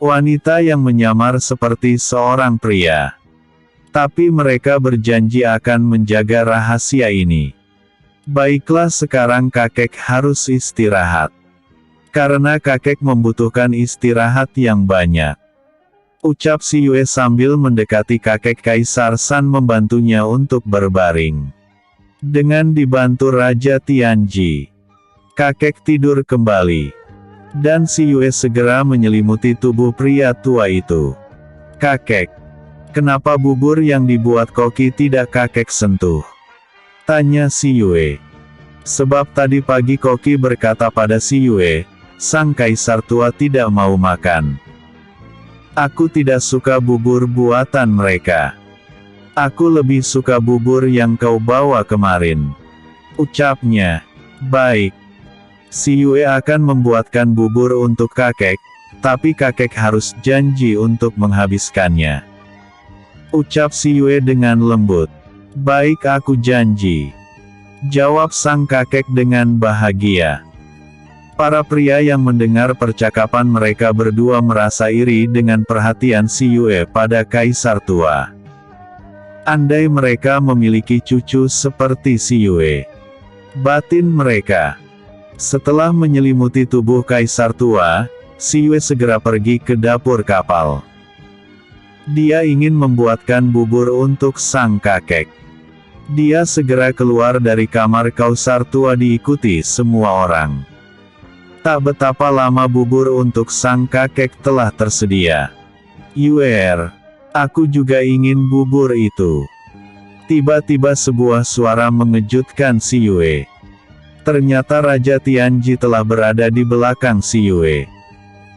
Wanita yang menyamar seperti seorang pria. Tapi mereka berjanji akan menjaga rahasia ini. Baiklah, sekarang kakek harus istirahat. Karena kakek membutuhkan istirahat yang banyak. Ucap Si Yue sambil mendekati kakek. Kaisar San membantunya untuk berbaring. Dengan dibantu Raja Tianji, kakek tidur kembali. Dan Si Yue segera menyelimuti tubuh pria tua itu. Kakek, kenapa bubur yang dibuat koki tidak kakek sentuh? Tanya Si Yue. Sebab tadi pagi koki berkata pada Si Yue, sang kaisar tua tidak mau makan. Aku tidak suka bubur buatan mereka. Aku lebih suka bubur yang kau bawa kemarin. Ucapnya. Baik. Si Yue akan membuatkan bubur untuk kakek, tapi kakek harus janji untuk menghabiskannya. Ucap Si Yue dengan lembut. Baik, aku janji. Jawab sang kakek dengan bahagia. Para pria yang mendengar percakapan mereka berdua merasa iri dengan perhatian Si Yue pada kaisar tua. Andai mereka memiliki cucu seperti Si Yue. Batin mereka. Setelah menyelimuti tubuh kaisar tua, Si Yue segera pergi ke dapur kapal. Dia ingin membuatkan bubur untuk sang kakek. Dia segera keluar dari kamar kaisar tua diikuti semua orang. Tak betapa lama bubur untuk sang kakek telah tersedia. Yue, aku juga ingin bubur itu. Tiba-tiba sebuah suara mengejutkan Si Yue. Ternyata Raja Tianji telah berada di belakang Si Yue.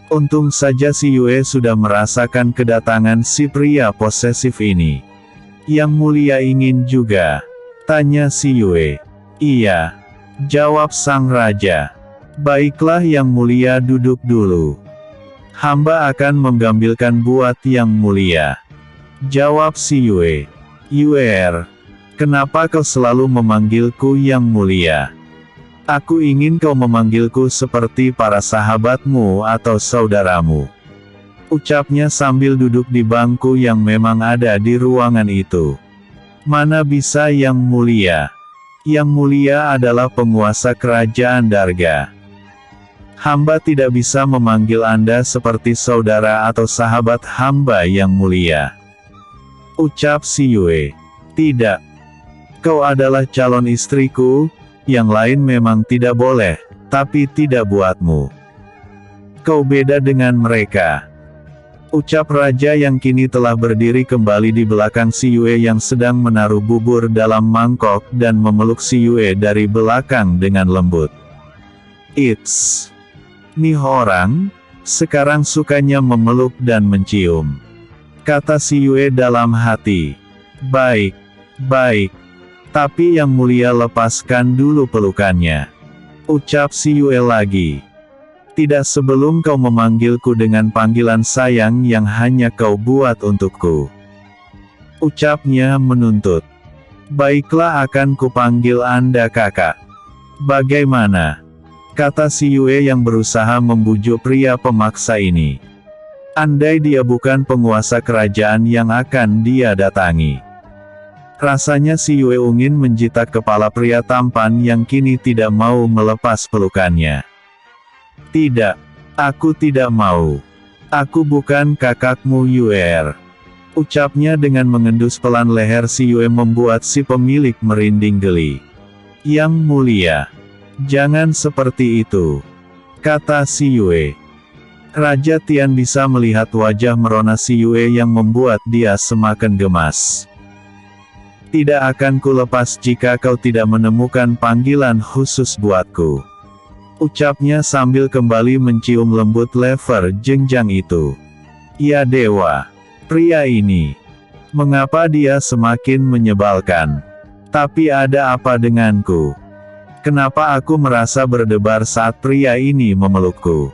Untung saja Si Yue sudah merasakan kedatangan si pria posesif ini. Yang mulia ingin juga? Tanya Si Yue. Iya. Jawab sang raja. Baiklah, yang mulia duduk dulu. Hamba akan mengambilkan buat yang mulia. Jawab Si Yue. Yue, kenapa kau selalu memanggilku yang mulia? Aku ingin kau memanggilku seperti para sahabatmu atau saudaramu. Ucapnya sambil duduk di bangku yang memang ada di ruangan itu. Mana bisa yang mulia? Yang mulia adalah penguasa kerajaan Darga. Hamba tidak bisa memanggil Anda seperti saudara atau sahabat hamba yang mulia. Ucap Si Yue. Tidak. Kau adalah calon istriku, yang lain memang tidak boleh, tapi tidak buatmu. Kau beda dengan mereka. Ucap raja yang kini telah berdiri kembali di belakang Si Yue yang sedang menaruh bubur dalam mangkok dan memeluk Si Yue dari belakang dengan lembut. It's. Nih orang, sekarang sukanya memeluk dan mencium. Kata Si Yue dalam hati. Baik, baik. Tapi yang mulia lepaskan dulu pelukannya. Ucap Si Yue lagi. Tidak sebelum kau memanggilku dengan panggilan sayang yang hanya kau buat untukku. Ucapnya menuntut. Baiklah, akan kupanggil Anda kakak. Bagaimana? Kata Si Yue yang berusaha membujuk pria pemaksa ini. Andai dia bukan penguasa kerajaan yang akan dia datangi. Rasanya Si Yue ingin menjitak kepala pria tampan yang kini tidak mau melepas pelukannya. Tidak, aku tidak mau. Aku bukan kakakmu Yue. Ucapnya dengan mengendus pelan leher Si Yue membuat si pemilik merinding geli. Yang mulia. Jangan seperti itu. Kata Si Yue. Raja Tian bisa melihat wajah merona Si Yue yang membuat dia semakin gemas. Tidak akan kulepas jika kau tidak menemukan panggilan khusus buatku. Ucapnya sambil kembali mencium lembut leher jenjang itu. Ya dewa. Pria ini. Mengapa dia semakin menyebalkan? Tapi ada apa denganku? Kenapa aku merasa berdebar saat pria ini memelukku?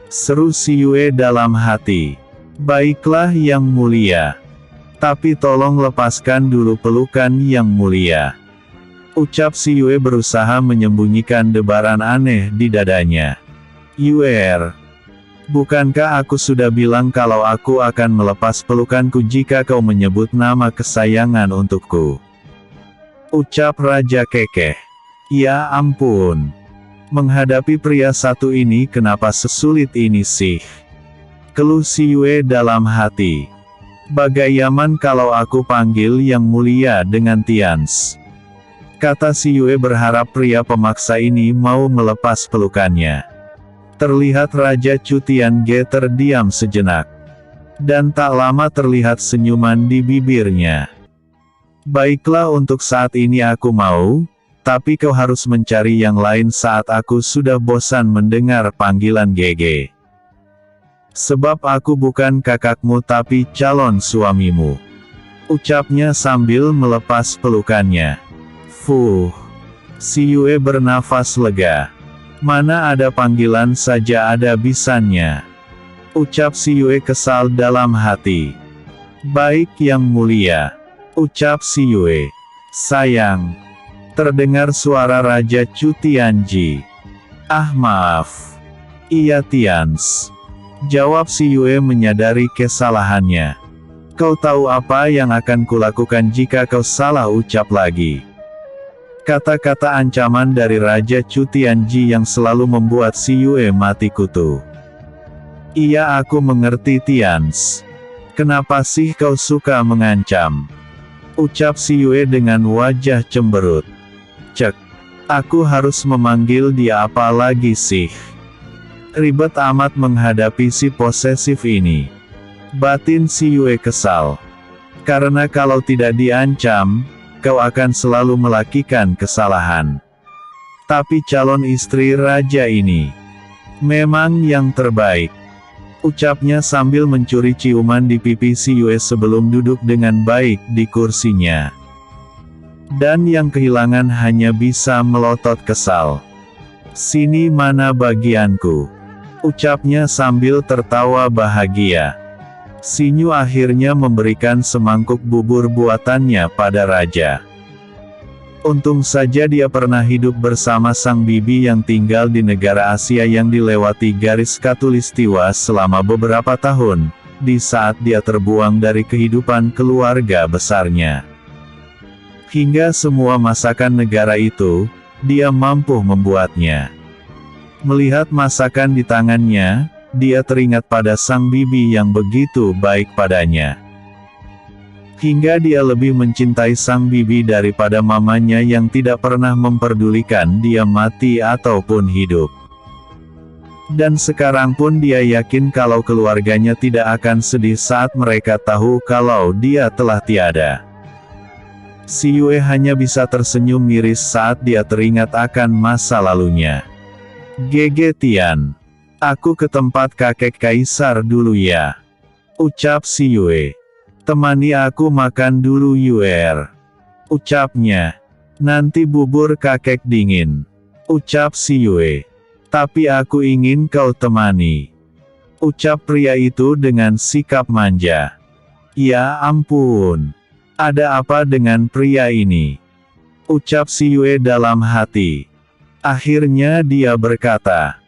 Seru si Yue dalam hati. Baiklah yang mulia. Tapi tolong lepaskan dulu pelukan yang mulia. Ucap si Yue berusaha menyembunyikan debaran aneh di dadanya. Yue, bukankah aku sudah bilang kalau aku akan melepas pelukanku jika kau menyebut nama kesayangan untukku? Ucap Raja Kekeh. Ya ampun. Menghadapi pria satu ini kenapa sesulit ini sih? Keluh si Yue dalam hati. Bagaimana kalau aku panggil yang mulia dengan Tians? Kata si Yue berharap pria pemaksa ini mau melepas pelukannya. Terlihat Raja Chu Tiange terdiam sejenak. Dan tak lama terlihat senyuman di bibirnya. Baiklah untuk saat ini aku mau, tapi kau harus mencari yang lain saat aku sudah bosan mendengar panggilan GG. Sebab aku bukan kakakmu tapi calon suamimu. Ucapnya sambil melepas pelukannya. Fuh. Si Yue bernafas lega. Mana ada panggilan saja ada bisannya. Ucap si Yue kesal dalam hati. Baik yang mulia. Ucap si Yue. Sayang. Terdengar suara Raja Chu Tianji. Ah maaf. Iya Tians. Jawab si Yue menyadari kesalahannya. Kau tahu apa yang akan kulakukan jika kau salah ucap lagi. Kata-kata ancaman dari Raja Chu Tianji yang selalu membuat si Yue mati kutu. Iya aku mengerti Tians. Kenapa sih kau suka mengancam? Ucap si Yue dengan wajah cemberut. Cek. Aku harus memanggil dia apa lagi sih? Ribet amat menghadapi si posesif ini. Batin si Yue kesal. Karena kalau tidak diancam, kau akan selalu melakukan kesalahan. Tapi calon istri raja ini memang yang terbaik. Ucapnya sambil mencuri ciuman di pipi si Yue sebelum duduk dengan baik di kursinya. Dan yang kehilangan hanya bisa melotot kesal. Sini mana bagianku? Ucapnya sambil tertawa bahagia. Sinyu akhirnya memberikan semangkuk bubur buatannya pada raja. Untung saja dia pernah hidup bersama sang bibi yang tinggal di negara Asia yang dilewati garis khatulistiwa selama beberapa tahun, di saat dia terbuang dari kehidupan keluarga besarnya. Hingga semua masakan negara itu, dia mampu membuatnya. Melihat masakan di tangannya, dia teringat pada sang bibi yang begitu baik padanya. Hingga dia lebih mencintai sang bibi daripada mamanya yang tidak pernah memperdulikan dia mati ataupun hidup. Dan sekarang pun dia yakin kalau keluarganya tidak akan sedih saat mereka tahu kalau dia telah tiada. Si Yue hanya bisa tersenyum miris saat dia teringat akan masa lalunya. GG Tian. Aku ke tempat kakek kaisar dulu ya. Ucap si Yue. Temani aku makan dulu Yue. Ucapnya. Nanti bubur kakek dingin. Ucap si Yue. Tapi aku ingin kau temani. Ucap pria itu dengan sikap manja. Ya ampun. Ada apa dengan pria ini? Ucap si Yue dalam hati. Akhirnya dia berkata.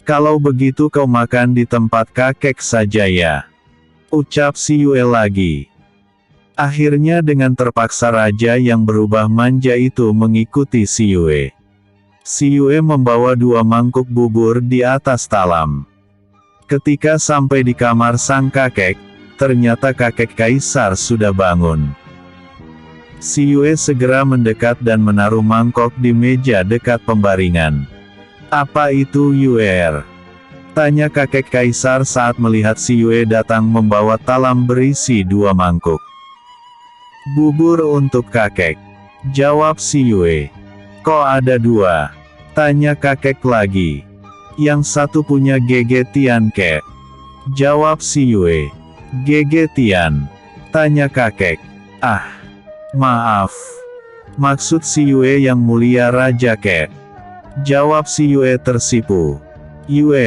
Kalau begitu kau makan di tempat kakek saja ya. Ucap si Yue lagi. Akhirnya dengan terpaksa raja yang berubah manja itu mengikuti si Yue. Si Yue membawa 2 mangkuk bubur di atas talam. Ketika sampai di kamar sang kakek, ternyata kakek kaisar sudah bangun. Si Yue segera mendekat dan menaruh mangkok di meja dekat pembaringan. Apa itu Yue? Tanya kakek kaisar saat melihat si Yue datang membawa talam berisi 2 mangkuk. Bubur untuk kakek. Jawab si Yue. Kok ada 2? Tanya kakek lagi. Yang satu punya GG Tian kek. Jawab si Yue. GG Tian. Tanya kakek. Ah. Maaf. Maksud si Yue yang mulia raja kek. Jawab si Yue tersipu. Yue.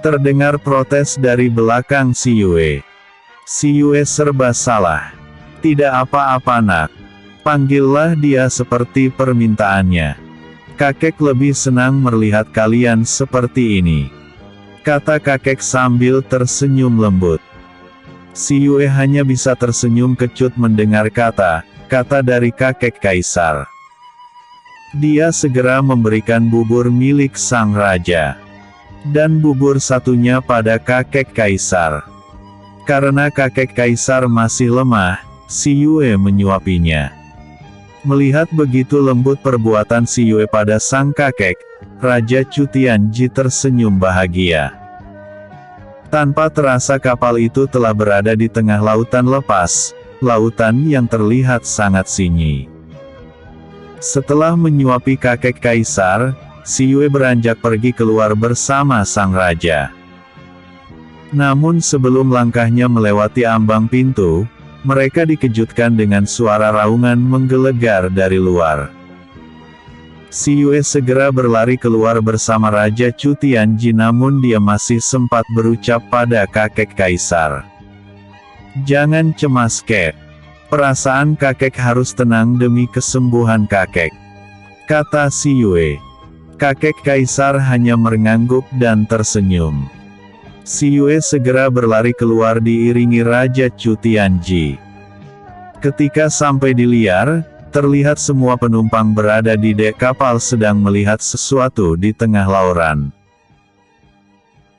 Terdengar protes dari belakang si Yue. Si Yue serba salah. Tidak apa-apa nak. Panggillah dia seperti permintaannya. Kakek lebih senang melihat kalian seperti ini, kata kakek sambil tersenyum lembut. Si Yue hanya bisa tersenyum kecut mendengar kata-kata dari kakek kaisar. Dia segera memberikan bubur milik sang raja. Dan bubur satunya pada kakek kaisar. Karena kakek kaisar masih lemah, si Yue menyuapinya. Melihat begitu lembut perbuatan si Yue pada sang kakek, Raja Chu Tianji tersenyum bahagia. Tanpa terasa kapal itu telah berada di tengah lautan lepas, lautan yang terlihat sangat sunyi. Setelah menyuapi kakek kaisar, si Yue beranjak pergi keluar bersama sang raja. Namun sebelum langkahnya melewati ambang pintu, mereka dikejutkan dengan suara raungan menggelegar dari luar. Si Yue segera berlari keluar bersama Raja Chu Tianji, namun dia masih sempat berucap pada kakek kaisar. Jangan cemas kek. Perasaan kakek harus tenang demi kesembuhan kakek, kata si Yue. Kakek kaisar hanya mengangguk dan tersenyum. Si Yue segera berlari keluar diiringi Raja Chu Tianji. Ketika sampai di liar, terlihat semua penumpang berada di dek kapal sedang melihat sesuatu di tengah lauran.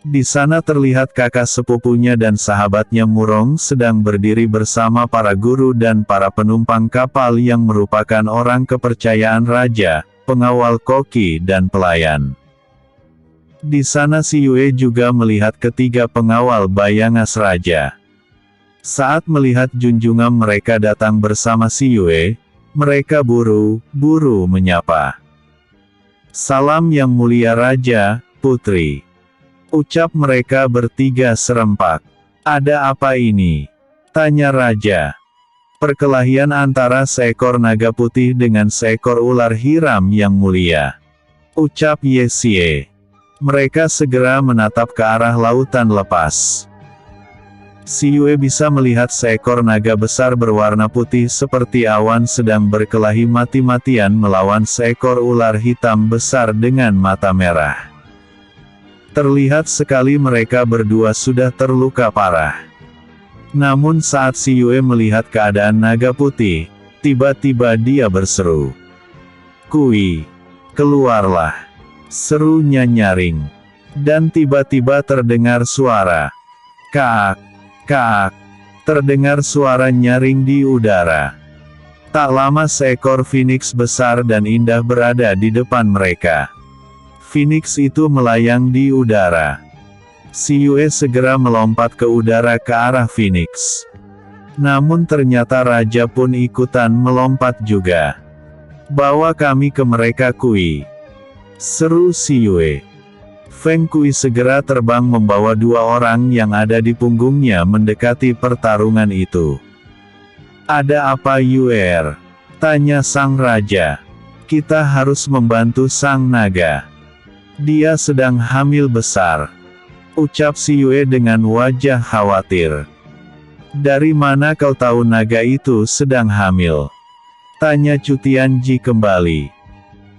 Di sana terlihat kakak sepupunya dan sahabatnya Murong sedang berdiri bersama para guru dan para penumpang kapal yang merupakan orang kepercayaan raja, pengawal koki dan pelayan. Di sana si Yue juga melihat ketiga pengawal bayangas raja. Saat melihat junjungan mereka datang bersama si Yue, mereka buru-buru menyapa. Salam yang mulia Raja, Putri. Ucap mereka bertiga serempak. Ada apa ini? Tanya Raja. Perkelahian antara seekor naga putih dengan seekor ular hiram yang mulia. Ucap Ye Xie. Mereka segera menatap ke arah lautan lepas. Si Yue bisa melihat seekor naga besar berwarna putih seperti awan sedang berkelahi mati-matian melawan seekor ular hitam besar dengan mata merah. Terlihat sekali mereka berdua sudah terluka parah. Namun saat si Yue melihat keadaan naga putih, tiba-tiba dia berseru. Kui, keluarlah. Serunya nyaring. Dan tiba-tiba terdengar suara. Kaak, kaak. Terdengar suara nyaring di udara. Tak lama seekor Phoenix besar dan indah berada di depan mereka. Phoenix itu melayang di udara. Si Yue segera melompat ke udara ke arah Phoenix. Namun ternyata raja pun ikutan melompat juga. Bawa kami ke mereka Kui. Seru si Yue. Feng Kui segera terbang membawa dua orang yang ada di punggungnya mendekati pertarungan itu. Ada apa Yue? Tanya sang raja. Kita harus membantu sang naga. Dia sedang hamil besar. Ucap si Yue dengan wajah khawatir. Dari mana kau tahu naga itu sedang hamil? Tanya Chu Tianji kembali.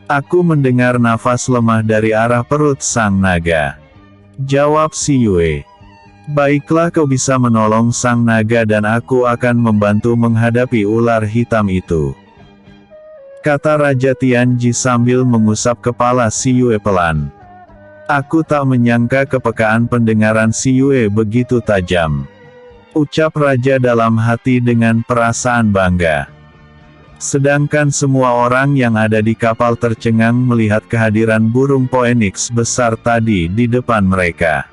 Aku mendengar nafas lemah dari arah perut sang naga. Jawab si Yue. Baiklah kau bisa menolong sang naga dan aku akan membantu menghadapi ular hitam itu. Kata Raja Tianji sambil mengusap kepala si Yue pelan. Aku tak menyangka kepekaan pendengaran si Yue begitu tajam. Ucap Raja dalam hati dengan perasaan bangga. Sedangkan semua orang yang ada di kapal tercengang melihat kehadiran burung Phoenix besar tadi di depan mereka.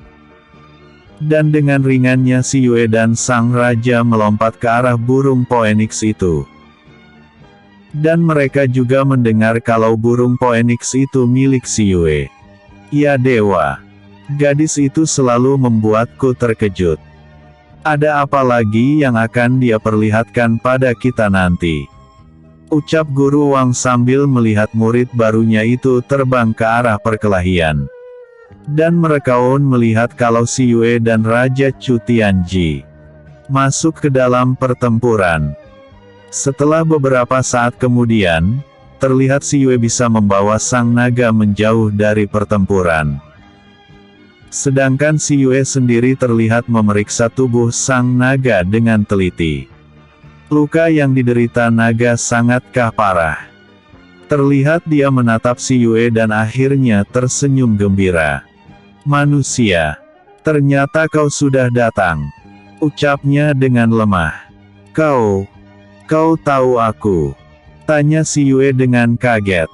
Dan dengan ringannya si Yue dan sang raja melompat ke arah burung Phoenix itu. Dan mereka juga mendengar kalau burung Phoenix itu milik si Yue. Ya dewa, gadis itu selalu membuatku terkejut. Ada apa lagi yang akan dia perlihatkan pada kita nanti? Ucap Guru Wang sambil melihat murid barunya itu terbang ke arah perkelahian. Dan Merekaun melihat kalau Si Yue dan Raja Chu Tianji masuk ke dalam pertempuran. Setelah beberapa saat kemudian, terlihat Si Yue bisa membawa sang naga menjauh dari pertempuran. Sedangkan Si Yue sendiri terlihat memeriksa tubuh sang naga dengan teliti. Luka yang diderita naga sangatkah parah? Terlihat dia menatap Si Yue dan akhirnya tersenyum gembira. "Manusia, ternyata kau sudah datang," ucapnya dengan lemah. Kau tahu aku?" tanya Si Yue dengan kaget.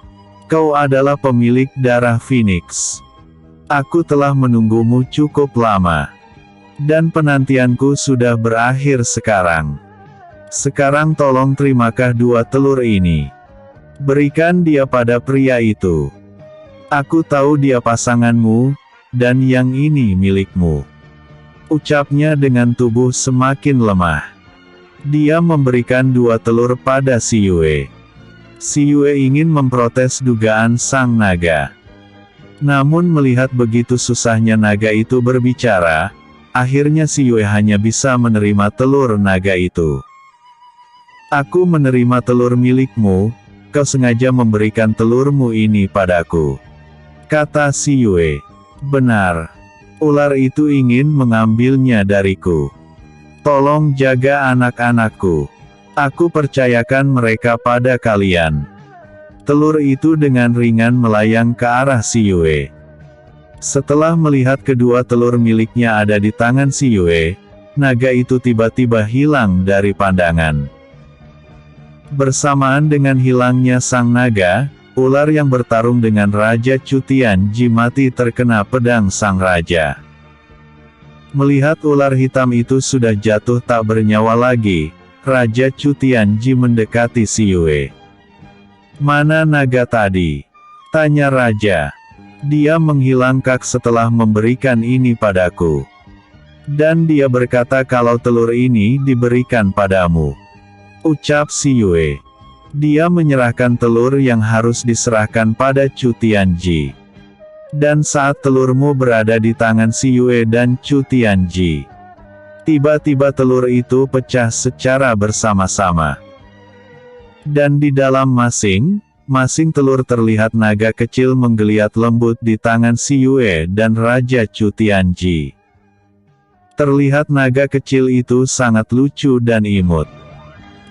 "Kau adalah pemilik darah Phoenix. Aku telah menunggumu cukup lama. Dan penantianku sudah berakhir sekarang. Sekarang tolong terimakah 2 telur ini. Berikan dia pada pria itu. Aku tahu dia pasanganmu, dan yang ini milikmu." Ucapnya dengan tubuh semakin lemah. Dia memberikan 2 telur pada Si Yue. Si Yue ingin memprotes dugaan sang naga. Namun melihat begitu susahnya naga itu berbicara, akhirnya Si Yue hanya bisa menerima telur naga itu. "Aku menerima telur milikmu, kau sengaja memberikan telurmu ini padaku," kata Si Yue. "Benar. Ular itu ingin mengambilnya dariku. Tolong jaga anak-anakku. Aku percayakan mereka pada kalian." Telur itu dengan ringan melayang ke arah Si Yue. Setelah melihat kedua telur miliknya ada di tangan Si Yue, naga itu tiba-tiba hilang dari pandangan. Bersamaan dengan hilangnya sang naga, ular yang bertarung dengan Raja Chu Tianji mati terkena pedang sang raja. Melihat ular hitam itu sudah jatuh tak bernyawa lagi, Raja Chu Tianji mendekati Si Yue. "Mana naga tadi?" tanya raja. "Dia menghilang kak setelah memberikan ini padaku. Dan dia berkata kalau telur ini diberikan padamu," ucap Si Yue. "Dia menyerahkan telur yang harus diserahkan pada Chu Tianji. Dan saat telurmu berada di tangan Si Yue dan Chu Tianji, tiba-tiba telur itu pecah secara bersama-sama. Dan di dalam masing-masing telur terlihat naga kecil menggeliat lembut di tangan Si Yue dan Raja Chu Tianji. Terlihat naga kecil itu sangat lucu dan imut.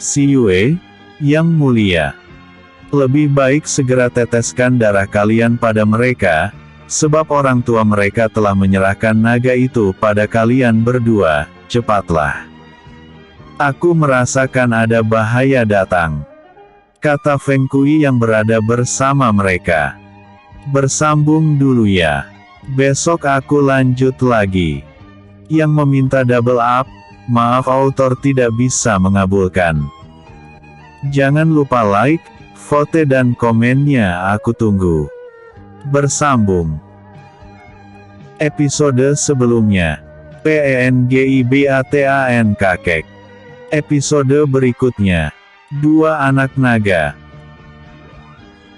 Si Yue, yang mulia, lebih baik segera teteskan darah kalian pada mereka, sebab orang tua mereka telah menyerahkan naga itu pada kalian berdua, cepatlah. Aku merasakan ada bahaya datang," kata Feng Kui yang berada bersama mereka. "Bersambung dulu ya. Besok aku lanjut lagi." Yang meminta double up, maaf author tidak bisa mengabulkan. Jangan lupa like, vote dan komennya aku tunggu. Bersambung. Episode sebelumnya. PENGIBATAN kakek. Episode berikutnya. 2 anak naga.